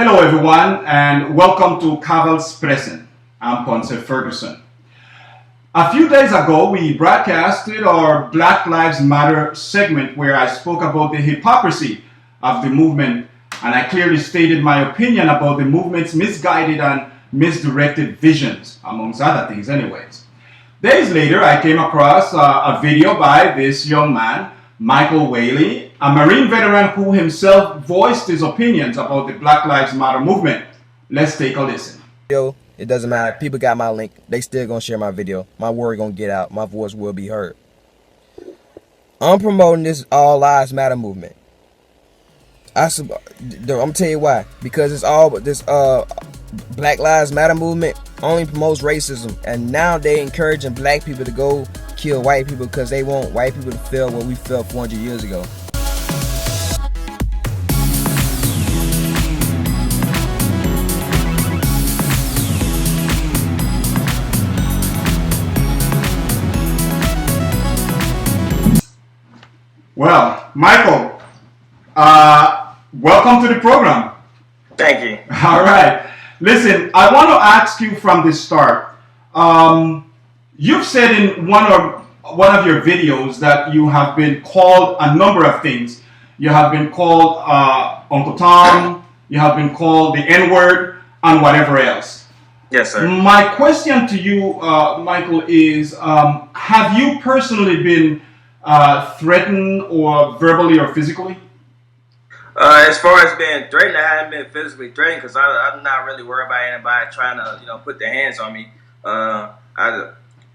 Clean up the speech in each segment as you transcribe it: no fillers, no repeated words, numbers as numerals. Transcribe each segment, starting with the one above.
Hello everyone and welcome to Caval's Present. I'm Ponce Ferguson. A few days ago we broadcasted our Black Lives Matter segment where I spoke about the hypocrisy of the movement and I clearly stated my opinion about the movement's misguided and misdirected visions, amongst other things anyways. Days later I came across a video by this young man, Michael Whaley, a Marine veteran who himself voiced his opinions about the Black Lives Matter movement. Let's take a listen. It doesn't matter. People got my link. They still gonna share my video. My word gonna get out. My voice will be heard. I'm promoting this All Lives Matter movement. I'm gonna tell you why. Because it's all this Black Lives Matter movement only promotes racism, and now they encouraging black people to go kill white people because they want white people to feel what we felt 400 years ago. Well, Michael, welcome to the program. Thank you. All right. Listen, I want to ask you from the start. You've said in one of your videos that you have been called a number of things. You have been called Uncle Tom. You have been called the N-word and whatever else. Yes, sir. My question to you, Michael, is have you personally been threatened or verbally or physically? As far as being threatened, I haven't been physically threatened because I'm not really worried about anybody trying to, put their hands on me.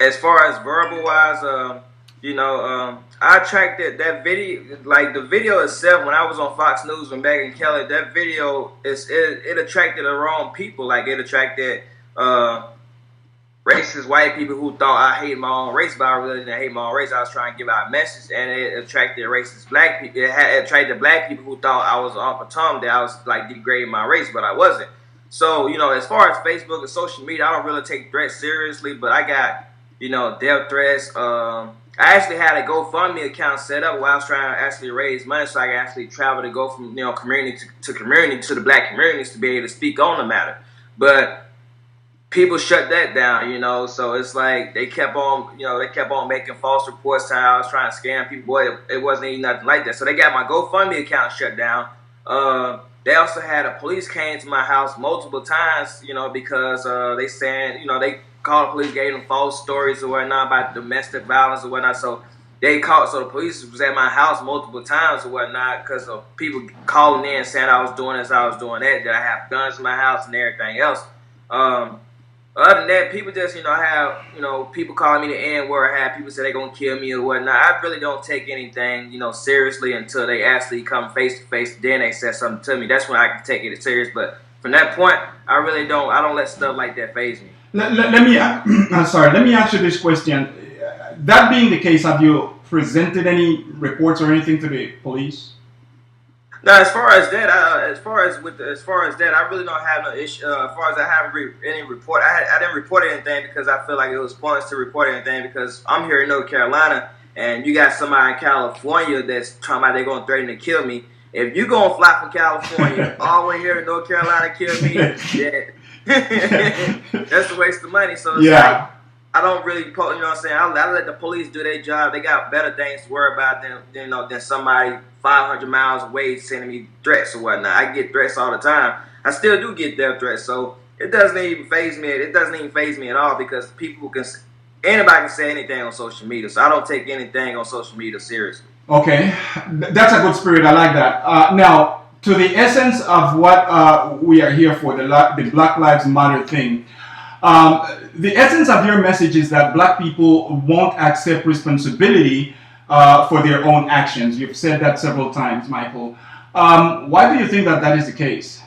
As far as verbal wise, I tracked that video, like the video itself. When I was on Fox News with Megyn Kelly, that video it attracted the wrong people. Like it attracted racist white people who thought I hate my own race, but I really didn't hate my own race. I was trying to give out a message, and it attracted racist black people. It attracted black people who thought I was Uncle Tom, that I was like degrading my race, but I wasn't. So, as far as Facebook and social media, I don't really take threats seriously, but I got, death threats. I actually had a GoFundMe account set up where I was trying to actually raise money so I could actually travel to go from, community to community to the black communities to be able to speak on the matter. But people shut that down, so it's like they kept on making false reports saying I was trying to scam people. Boy, it wasn't even nothing like that. So they got my GoFundMe account shut down. They also had a police came to my house multiple times, because they saying, they called the police, gave them false stories or whatnot about domestic violence or whatnot. So the police was at my house multiple times or whatnot because of people calling in saying I was doing this, I was doing that I have guns in my house and everything else. Other than that, people just, have, people calling me the N-word, have people say they're going to kill me or whatnot. I really don't take anything, seriously until they actually come face to face. Then they say something to me. That's when I can take it serious. But from that point, I don't let stuff like that faze me. Let me ask you this question. That being the case, have you presented any reports or anything to the police? Now, as far as that, I really don't have no issue. As far as I haven't any report, I didn't report anything because I feel like it was pointless to report anything because I'm here in North Carolina and you got somebody in California that's talking about they're going to threaten to kill me. If you going to fly from California all the way here in North Carolina to kill me, that's a waste of money. So it's like, I don't really, I let the police do their job. They got better things to worry about than somebody 500 miles away sending me threats or whatnot. I get threats all the time. I still do get death threats, so it doesn't even faze me. It doesn't even faze me at all because anybody can say anything on social media. So I don't take anything on social media seriously. Okay, that's a good spirit. I like that. Now, to the essence of what we are here for, the Black Lives Matter thing. The essence of your message is that black people won't accept responsibility for their own actions. You've said that several times, Michael. Why do you think that is the case?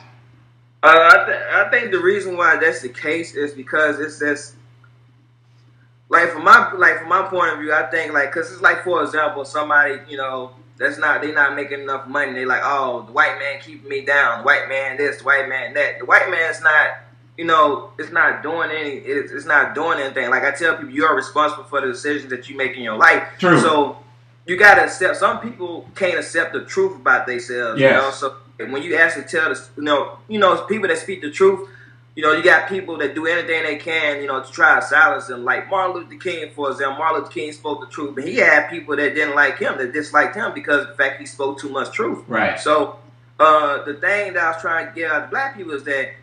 I think the reason why that's the case is because it's just from my point of view. I think because it's like, for example, somebody they're not making enough money. They like, oh, the white man keeping me down. The white man this, the white man that. The white man's not. It's not doing anything. Like I tell people, you are responsible for the decisions that you make in your life. True. So you gotta accept. Some people can't accept the truth about themselves. Yes. So when you actually tell the, people that speak the truth, you got people that do anything they can, to try to silence them. Like Martin Luther King, for example. Martin Luther King spoke the truth, but he had people that didn't like him, that disliked him because of the fact he spoke too much truth. Right. So the thing that I was trying to get out of black people is that,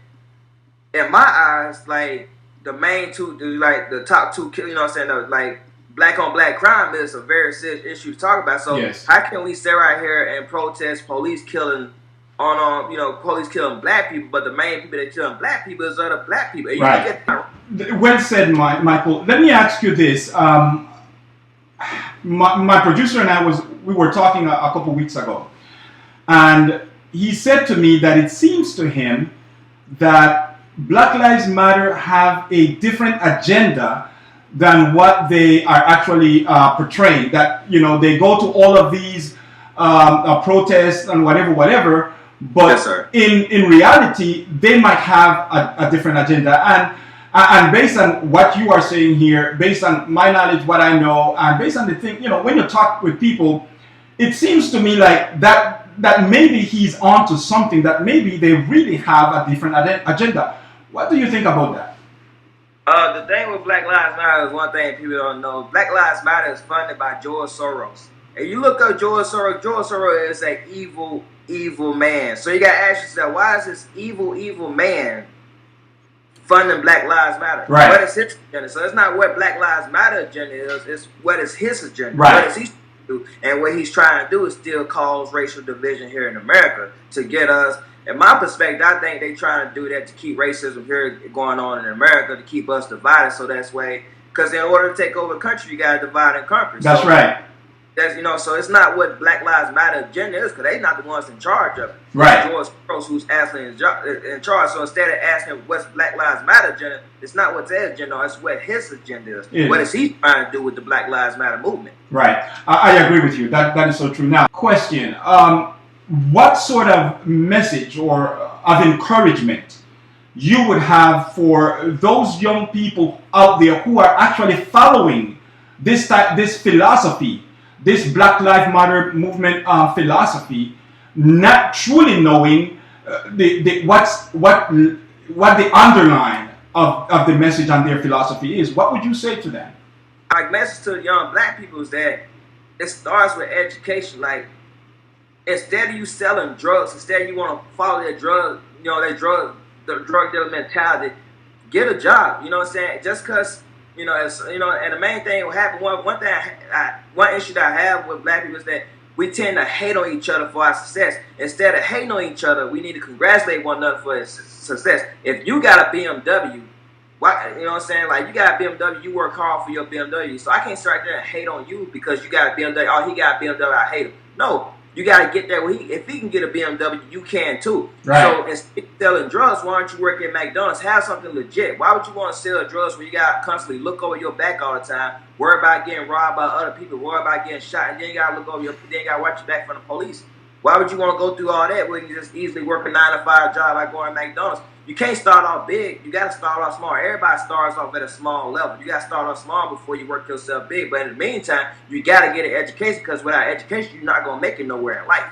in my eyes, like the main two, like the top two, like black on black crime is a very serious issue to talk about. So yes. How can we sit right here and protest police killing police killing black people, but the main people that killing black people is other black people? Right. Well said, Michael. Let me ask you this. My producer and I we were talking a couple weeks ago, and he said to me that it seems to him that Black Lives Matter have a different agenda than what they are actually portraying. That they go to all of these protests and whatever. But yes, sir. In reality, they might have a different agenda. And based on what you are saying here, based on my knowledge, what I know, and based on the thing, when you talk with people, it seems to me like that maybe he's onto something, that maybe they really have a different agenda. What do you think about that? The thing with Black Lives Matter is one thing people don't know. Black Lives Matter is funded by George Soros. And you look up George Soros is an evil man. So you got to ask yourself, why is this evil man funding Black Lives Matter? Right. What is his agenda? So it's not what Black Lives Matter agenda is, it's what is his agenda. Right. What is he do? And what he's trying to do is still cause racial division here in America to get us. In my perspective, I think they're trying to do that to keep racism here going on in America, to keep us divided. So that's why, because in order to take over the country, you got to divide and conquer. That's so, right. That's so it's not what Black Lives Matter agenda is, because they're not the ones in charge of it. Right. George Soros, who's actually in charge. So instead of asking what's Black Lives Matter agenda, it's not what's his agenda, it's what his agenda is. Yeah. What is he trying to do with the Black Lives Matter movement? Right. I agree with you. That is so true. Now, question: what sort of message or of encouragement you would have for those young people out there who are actually following this philosophy, this Black Lives Matter movement philosophy, not truly knowing what the underline of the message and their philosophy is? What would you say to them? My message to the young black people is that it starts with education. Like, instead of you selling drugs, instead you want to follow that drug, the drug dealer mentality, get a job. You know what I'm saying? Just because, and the main thing will happen. One issue that I have with black people is that we tend to hate on each other for our success. Instead of hating on each other, we need to congratulate one another for his success. If you got a BMW, you know what I'm saying? Like, you got a BMW, you work hard for your BMW. So I can't sit right there and hate on you because you got a BMW. Oh, he got a BMW, I hate him. No. You got to get there. If he can get a BMW, you can too. Right. So instead of selling drugs, why don't you work at McDonald's? Have something legit. Why would you want to sell drugs where you got to constantly look over your back all the time, worry about getting robbed by other people, worry about getting shot, and then you got to look over then you got to watch your back from the police? Why would you want to go through all that when you just easily work a 9-to-5 job like going to McDonald's? You can't start off big. You got to start off small. Everybody starts off at a small level. You got to start off small before you work yourself big. But in the meantime, you got to get an education, because without education, you're not going to make it nowhere in life.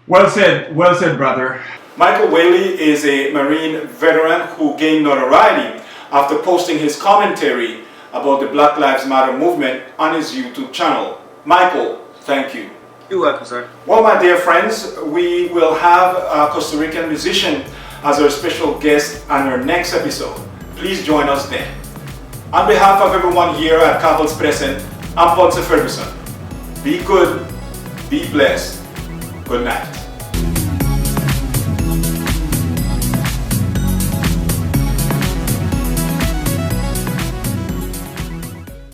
Well said, brother. Michael Whaley is a Marine veteran who gained notoriety after posting his commentary about the Black Lives Matter movement on his YouTube channel. Michael, thank you. You're welcome, sir. Well, my dear friends, we will have a Costa Rican musician as our special guest on our next episode. Please join us then. On behalf of everyone here at Cavals Present, I'm Ponce Ferguson. Be good, be blessed. Good night.